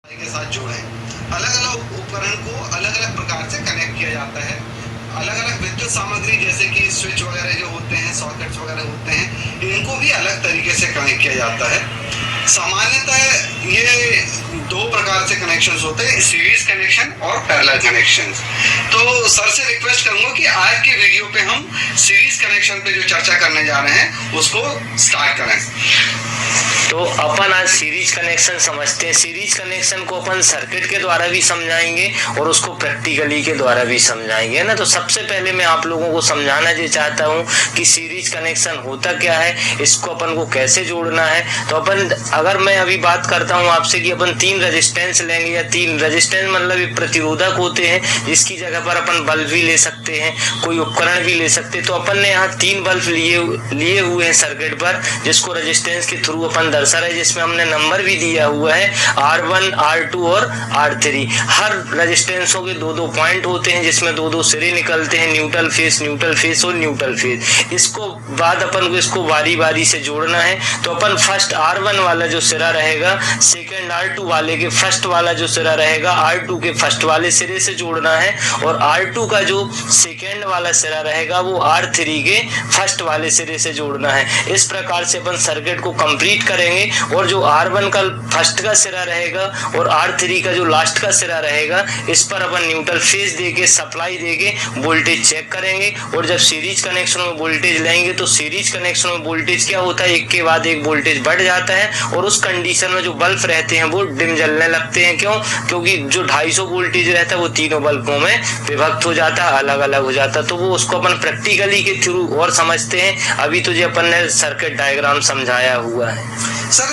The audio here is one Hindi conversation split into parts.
के साथ जोड़ें। अलग अलग उपकरण को अलग अलग प्रकार से कनेक्ट किया जाता है। अलग अलग विद्युत सामग्री जैसे कि स्विच वगैरह जो होते हैं, सॉकेट्स वगैरह होते हैं, इनको भी अलग तरीके से कनेक्ट किया जाता है। सामान्यतः ये दो प्रकार से कनेक्शंस होते हैं, सीरीज कनेक्शन और पैरेलल कनेक्शन। तो सर से रिक्वेस्ट करूंगा कि आज के वीडियो पे हम सीरीज कनेक्शन पे जो चर्चा करने जा रहे हैं उसको स्टार्ट करें। तो अपन आज सीरीज कनेक्शन समझते हैं। सीरीज कनेक्शन को अपन सर्किट के द्वारा भी समझाएंगे और उसको प्रैक्टिकली के द्वारा भी समझाएंगे, है ना। तो सबसे पहले मैं आप लोगों को समझाना ये चाहता हूँ कि सीरीज कनेक्शन होता क्या है, इसको अपन को कैसे जोड़ना है। तो अपन अगर मैं अभी बात करता हूँ आपसे कि अपन 3 रेजिस्टेंस लेंगे, या 3 रेजिस्टेंस मतलब प्रतिरोधक होते हैं, जिसकी जगह पर अपन बल्ब भी ले सकते हैं, कोई उपकरण भी ले सकते हैं। तो अपन ने यहाँ 3 बल्ब लिए हुए हैं सर्किट पर, जिसको रेजिस्टेंस के थ्रू अपन दर्शा रहे, जिसमें हमने नंबर भी दिया हुआ है R1, R2 और R3। हर रेजिस्टेंसों के 2-2 पॉइंट होते हैं, जिसमें 2-2 सिरे निकलते हैं, न्यूट्रल फेस और न्यूट्रल फेस। इसको बाद अपन को इसको बारी बारी से जोड़ना है। तो अपन फर्स्ट R1 वाला जो सिरा रहेगा सेकंड R2 वाले के फर्स्ट वाला जो सिरा रहेगा R2 के फर्स्ट वाले सिरे से जोड़ना है, और R2 का जो सेकंड वाला सिरा रहेगा वो R3 के फर्स्ट वाले सिरे से जोड़ना है। इस प्रकार से अपन सर्किट को कंप्लीट करेंगे, और जो R1 का फर्स्ट का सिरा रहेगा और R3 का जो लास्ट का सिरा रहेगा, इस पर अपन न्यूट्रल फेस देके सप्लाई देके वोल्टेज चेक करेंगे। और जब सीरीज कनेक्शन में वोल्टेज लेंगे तो सीरीज कनेक्शन में वोल्टेज क्या होता है, एक के बाद एक वोल्टेज बढ़ जाता है, और उस कंडीशन में जो बल्ब रहते हैं वो डिम जलने लगते हैं। क्यों? क्योंकि जो 250 वोल्टेज रहता है वो तीनों बल्बों में विभक्त हो जाता है, अलग अलग हो जाता है। तो वो उसको अपन प्रैक्टिकली के थ्रू और समझते हैं। अभी तो जो अपन ने सर्किट डायग्राम समझाया हुआ है। सर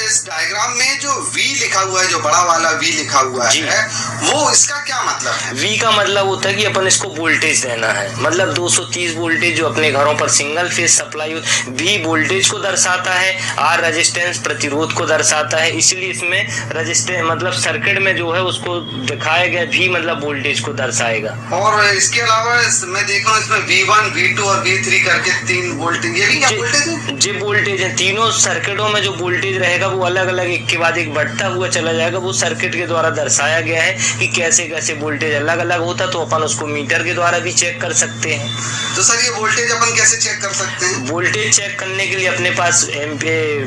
इस डायग्राम में जो V लिखा हुआ है, जो बड़ा वाला V लिखा हुआ है, वो इसका क्या मतलब है? V का मतलब होता है कि अपन इसको वोल्टेज देना है, मतलब 230 वोल्टेज जो अपने घरों पर सिंगल फेज सप्लाई हो। V वोल्टेज को दर्शाता है, R रेजिस्टेंस प्रतिरोध को दर्शाता है, इसलिए इसमें रेजिस्टेंस मतलब सर्किट में जो है उसको दिखाया गया V मतलब वोल्टेज को दर्शाएगा। और इसके अलावा मैं देख रहा हूँ इसमें V1, V2 और V3 करके 3 वोल्टेज, ये भी क्या वोल्टेज है? ये वोल्टेज है। तीनों सर्किटों में जो वोल्टेज रहेगा वो अलग अलग एक के बाद एक बढ़ता हुआ चला जाएगा। वो सर्किट के द्वारा दर्शाया गया है कि कैसे कैसे वोल्टेज अलग अलग होता, तो अपन उसको मीटर के द्वारा भी चेक कर सकते हैं। तो सर ये वोल्टेज अपन कैसे चेक कर सकते हैं? वोल्टेज चेक करने के लिए अपने पास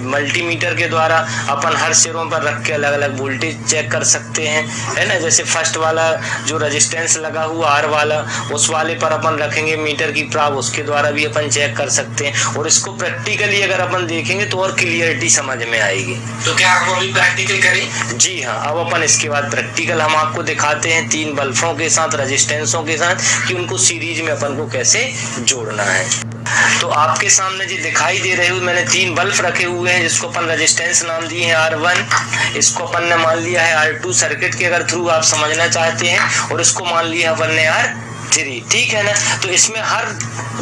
मल्टीमीटर के द्वारा अपन हर सिरों पर रख के अलग अलग वोल्टेज चेक कर सकते हैं, है ना। जैसे फर्स्ट वाला जो रेजिस्टेंस लगा हुआ R वाला, उस वाले पर अपन रखेंगे मीटर की प्राव, उसके द्वारा भी अपन चेक कर सकते हैं। और इसको प्रैक्टिकली अगर अपन देखेंगे तो और क्लियरिटी समझ में आएगी। तो क्या हम अभी प्रैक्टिकल करें? जी हाँ, अब अपन इसके बाद प्रैक्टिकल हम आपको दिखाते हैं 3 बल्बों के साथ, रेजिस्टेंसों के साथ, कि उनको सीरीज में अपन को कैसे जोड़ना है। तो आपके सामने जो दिखाई दे रहे हो, मैंने 3 बल्ब रखे हुए हैं, जिसको अपन रेजिस्टेंस नाम दिए हैं R1, इसको अपन ने मान लिया है R2 सर्किट के अगर थ्रू आप समझना चाहते हैं, और इसको मान लिया अपन ने R3, ठीक है ना। तो इसमें हर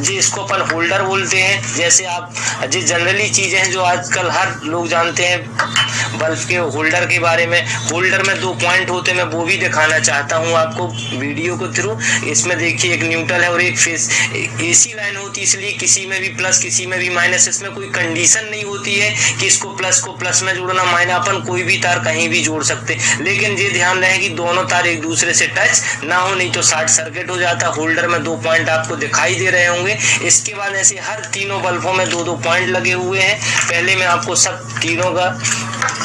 इसको अपन होल्डर बोलते हैं। जैसे आप जो जनरली चीजें हैं जो आजकल हर लोग जानते हैं बल्ब के होल्डर के बारे में। होल्डर में 2 पॉइंट होते हैं, मैं वो भी दिखाना चाहता हूँ आपको वीडियो के थ्रू। इसमें देखिए एक न्यूट्रल है और एक फेस। AC लाइन होती है, इसलिए किसी में भी प्लस किसी में भी माइनस। इसमें कोई कंडीशन नहीं होती है कि इसको प्लस में जोड़ना, माइनस अपन कोई भी तार कहीं भी जोड़ सकते। लेकिन ये ध्यान रहे कि दोनों तार एक दूसरे से टच ना हो, नहीं तो शॉर्ट सर्किट हो जाता। होल्डर में 2 पॉइंट आपको दिखाई दे रहे होंगे। इसके बाद ऐसे हर तीनों बल्बों में 2-2 पॉइंट लगे हुए हैं। पहले मैं आपको सब तीनों का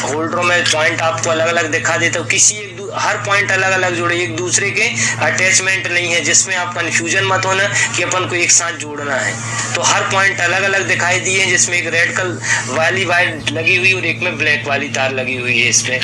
होल्डरों में पॉइंट आपको अलग अलग दिखा देता हूँ। हर पॉइंट अलग अलग जोड़े, एक दूसरे के अटैचमेंट नहीं है, जिसमें आप कंफ्यूजन मत होना कि अपन को एक साथ जोड़ना है। तो हर पॉइंट अलग अलग दिखाई दिए, जिसमें एक रेड कलर वाली वायर लगी हुई और एक में ब्लैक वाली तार लगी हुई है। इसमें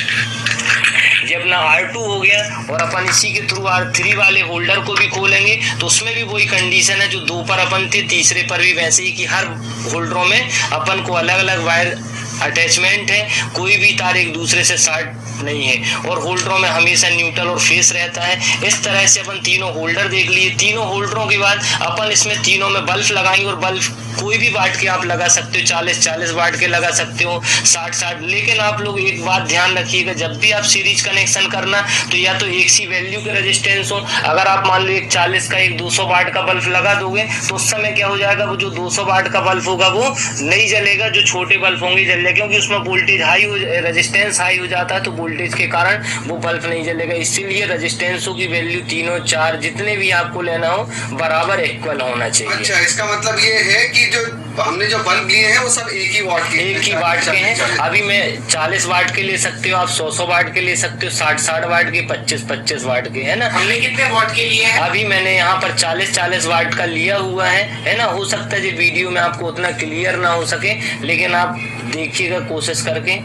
जब अपना R2 हो गया, और अपन इसी के थ्रू R3 वाले होल्डर को भी खोलेंगे, तो उसमें भी वही कंडीशन है जो 2 पर अपन थे, तीसरे पर भी वैसे ही कि हर होल्डरों में अपन को अलग अलग वायर अटैचमेंट है, कोई भी तार एक दूसरे से शॉर्ट नहीं है, और होल्डरों में हमेशा न्यूट्रल और फेस रहता है। इस तरह से अपन तीनों होल्डर देख लिए। तीनों होल्डरों के बाद अपन इसमें तीनों में बल्ब लगाएंगे, और बल्ब कोई भी वाट के आप लगा सकते हो, 40 वाट के लगा सकते हो, 60, लेकिन आप लोग एक बात ध्यान रखिएगा, जब भी आप सीरीज कनेक्शन करना तो या तो एक सी वैल्यू के रेजिस्टेंस हो। अगर आप मान लो एक 40 का एक 200 वाट का बल्ब लगा दोगे तो उस समय क्या हो जाएगा, वो जो 200 वाट का बल्ब होगा वो नहीं जलेगा, जो छोटे बल्ब होंगे जल जाएगा, क्योंकि उसमें वोल्टेज हाई हो, रेजिस्टेंस हाई हो जाता है, तो वोल्टेज के कारण वो बल्ब नहीं जलेगा। इसीलिए रेजिस्टेंसों की वैल्यू तीनों 4 जितने भी आपको लेना हो बराबर इक्वल होना चाहिए। अच्छा, इसका मतलब ये है कि जो हमने जो बल्ब लिए हैं वो सब एक ही वाट के हैं। अभी मैं 40 वाट के ले सकते हो, आप 100 वाट के ले सकते हो, 60 वाट के, 25 वाट के, है ना। हमने कितने वाट के लिए हैं? अभी मैंने यहाँ पर 40 वाट का लिया हुआ है ना। हो सकता है जो वीडियो में आपको उतना क्लियर ना हो सके, लेकिन आप देखिएगा कोशिश करके।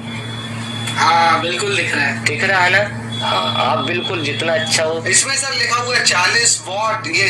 हाँ बिल्कुल दिख रहा है ना। हाँ, आप बिल्कुल जितना अच्छा हो। इसमें सर लिखा हुआ है 40 वाट, ये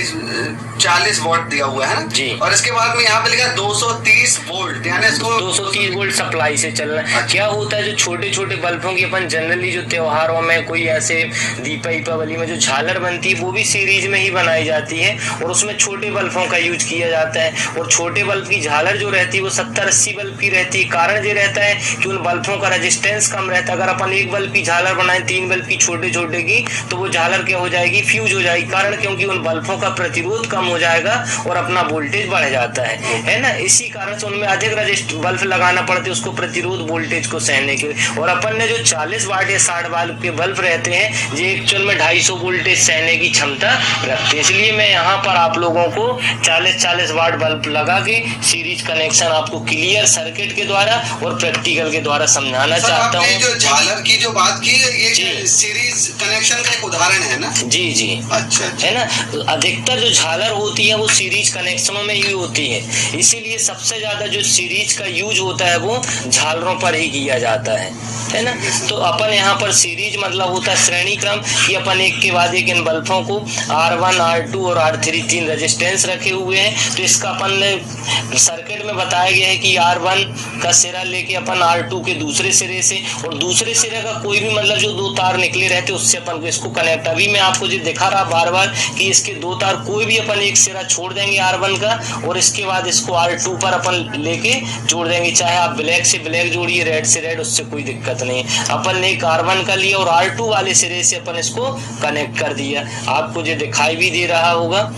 40 वाट दिया हुआ है ना जी, और इसके बाद में यहाँ पे लिखा 230 वोल्ट, यानी इसको 230 वोल्ट सप्लाई से चलना। क्या होता है, जो छोटे छोटे बल्बों की अपन जनरली जो त्योहारों में, कोई ऐसे दीपावली में जो झालर बनती है वो भी सीरीज में ही बनाई जाती है और उसमें छोटे बल्बों का यूज किया जाता है। और छोटे बल्ब की झालर जो रहती है वो 70-80 बल्ब की रहती है। कारण ये रहता है कि उन बल्बों का रेजिस्टेंस कम रहता है। अगर अपन एक बल्ब की झालर बनाए 3 बल्ब की छोटे छोटे की, तो वो झालर क्या हो जाएगी, फ्यूज हो जाएगी। कारण क्योंकि उन बल्बों का प्रतिरोध कम हो जाएगा और अपना वोल्टेज बढ़ जाता है ना। इसी कारण से उनमें अधिक बल्ब लगाना पड़ते हैं उसको प्रतिरोध वोल्टेज को सहने के लिए। और अपन ने जो 40 वाट या 60 वाट के बल्ब रहते हैं ये एक्चुअल में 250 वोल्टेज सहने की क्षमता रखते हैं। इसलिए मैं यहाँ पर आप लोगों को 40 वाट बल्ब लगा के सीरीज कनेक्शन आपको क्लियर सर्किट के द्वारा और प्रैक्टिकल के द्वारा समझाना चाहता हूँ। जो झालर की जो बात की ये सीरीज कनेक्शन का एक उदाहरण है ना। जी अच्छा है ना। अधिकतर जो झालर होती है वो सीरीज कनेक्शनों में ही होती है, इसीलिए सबसे ज्यादा जो सीरीज का यूज होता है वो झालरों पर ही किया जाता है ना। तो अपन यहाँ पर सीरीज मतलब होता है श्रेणी क्रम कि अपन एक के बाद एक इन बल्बों को R1, R2 और R3 3 रेजिस्टेंस रखे हुए हैं। तो इसका अपन ने सर्किट में बताया गया है कि R1 का सिरा लेके अपन R2 के दूसरे सिरे से और दूसरे सिरे का कोई भी मतलब जो 2 तार निकले रहते उससे अपन को इसको कनेक्ट। अभी मैं आपको जो दिखा रहा बार बार कि इसके 2 तार कोई भी अपन एक सिरा छोड़ देंगे R1 का और इसके बाद इसको R2 पर अपन लेके जोड़ देंगे। चाहे आप ब्लैक से ब्लैक जोड़िए, रेड से रेड, उससे कोई दिक्कत नहीं है। अपन ने एक R1 का लिया और R2 वाले सिरे से अपन इसको कनेक्ट कर दिया। आपको जो दिखाई भी दे रहा होगा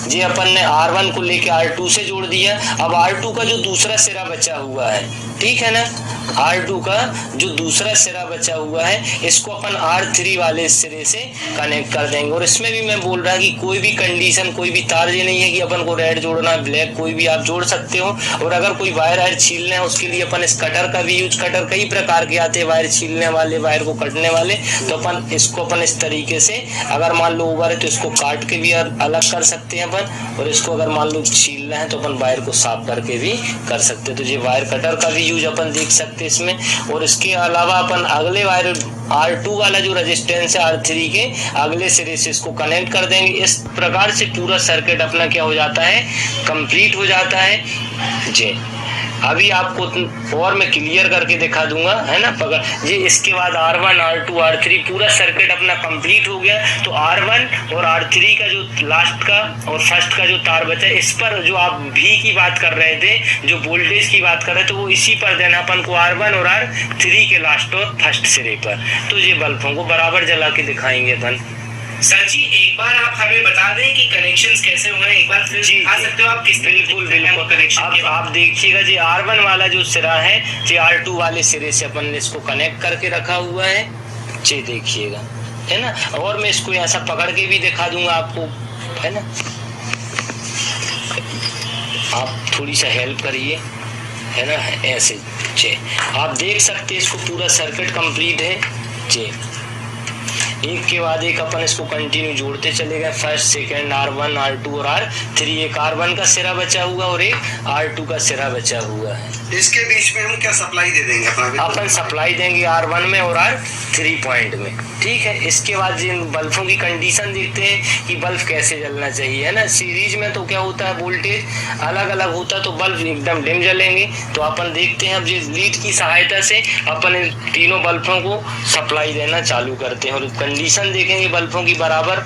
जी अपन ने R1 को लेके R2 से जोड़ दिया। अब R2 का जो दूसरा सिरा बचा हुआ है, ठीक है ना, R2 का जो दूसरा सिरा बचा हुआ है इसको अपन R3 वाले सिरे से कनेक्ट कर देंगे। और इसमें भी मैं बोल रहा कि कोई भी कंडीशन, कोई भी तार ये नहीं है कि अपन को रेड जोड़ना है, ब्लैक, कोई भी आप जोड़ सकते हो। और अगर कोई वायर छीलना है उसके लिए अपन इस कटर का भी यूज, कटर कई प्रकार के आते हैं, वायर छीलने वाले, वायर को कटने वाले। तो अपन इसको अपन इस तरीके से, अगर मान लो ओवर है तो इसको काट के भी अलग कर सकते हैं अपन, और इसको अगर मान लो छीलना है तो अपन वायर को साफ करके भी कर सकते हैं। तो ये वायर कटर का भी यूज अपन देख सकते हैं इसमें। और इसके अलावा अपन अगले वायर R2 वाला जो रेजिस्टेंस है R3 के अगले सिरे से इसको कनेक्ट कर देंगे। इस प्रकार से पूरा सर्किट अपना क्या हो जाता है, कंप्लीट हो जाता है जी। अभी आपको और मैं क्लियर करके दिखा दूंगा, है ना, पकड़ जी। इसके बाद R1, R2, R3 पूरा सर्किट अपना कंप्लीट हो गया। तो R1 और R3 का जो लास्ट का और फर्स्ट का जो तार बचा है, इस पर जो आप V की बात कर रहे थे, जो वोल्टेज की बात कर रहे थे, तो वो इसी पर देना अपन को R1 और R3 के लास्ट और फर्स्ट सिरे पर। तो ये बल्बों को बराबर जला के दिखाएंगे अपन। सर जी एक बार आप हमें बता दें कि कनेक्शंस कैसे हुए, एक बार फिर दिखा सकते हो आप किस बिल्कुल कनेक्शन। आप देखिएगा जी, R1 वाला जो सिरा है जी R2 वाले सिरे से अपन ने इसको कनेक्ट करके रखा हुआ है जी, देखिएगा, है ना। और मैं इसको ऐसा पकड़ के भी दिखा दूंगा आपको, है ना। आप थोड़ी सा हेल्प करिए, है ना, ऐसे जी आप देख सकते हैं इसको पूरा सर्किट कंप्लीट है जी। एक के बाद एक अपन इसको कंटिन्यू जोड़ते चले गए, फर्स्ट, सेकंड, R1, R2 और R3। एक R1 का सिरा बचा हुआ और एक R2 का सिरा बचा हुआ है। इसके बीच में हम क्या सप्लाई दे देंगे? अपन सप्लाई देंगे R1 में और R3 पॉइंट में, ठीक है। इसके बाद जिन बल्बों की कंडीशन देखते हैं कि बल्ब कैसे जलना चाहिए, है ना। सीरीज में तो क्या होता है, वोल्टेज अलग अलग होता है तो बल्ब एकदम डिम जलेंगे। तो अपन देखते हैं अब जिस लीड की सहायता से अपन इन तीनों बल्बों को सप्लाई देना चालू करते हैं और कंडीशन देखेंगे बल्बों की बराबर,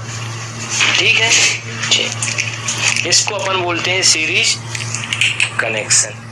ठीक है। इसको अपन बोलते हैं सीरीज कनेक्शन।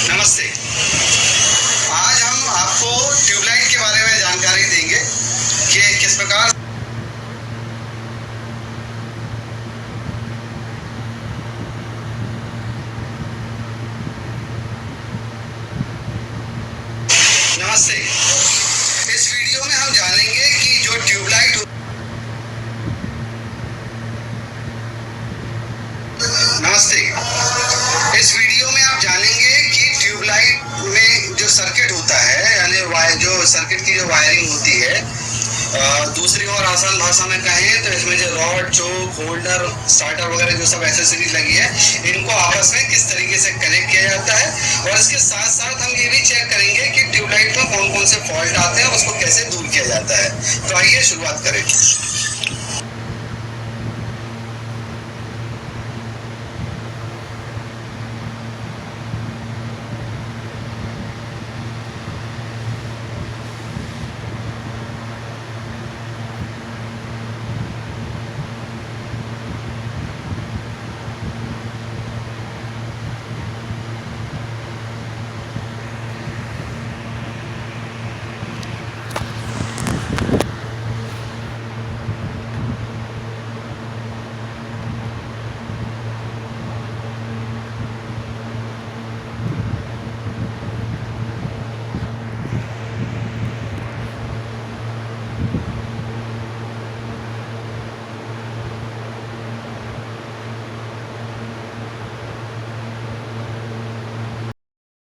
नमस्ते। आज हम आपको ट्यूबलाइट के बारे में जानकारी देंगे कि किस प्रकार नमस्ते। इस वीडियो में हम जानेंगे कि जो ट्यूबलाइट नमस्ते। इस वीडियो में आप जानेंगे कि ट्यूबलाइट में जो सर्किट होता है, यानी जो सर्किट की जो वायरिंग होती है, दूसरी और आसान भाषा में कहें तो इसमें जो रॉड, चोक, होल्डर, स्टार्टर वगैरह जो सब एक्सेसरीज लगी है, इनको आपस में किस तरीके से कनेक्ट किया जाता है। और इसके साथ साथ हम ये भी चेक करेंगे कि ट्यूबलाइट में कौन कौन से फॉल्ट आते हैं और उसको कैसे दूर किया जाता है। तो आइए शुरुआत करें।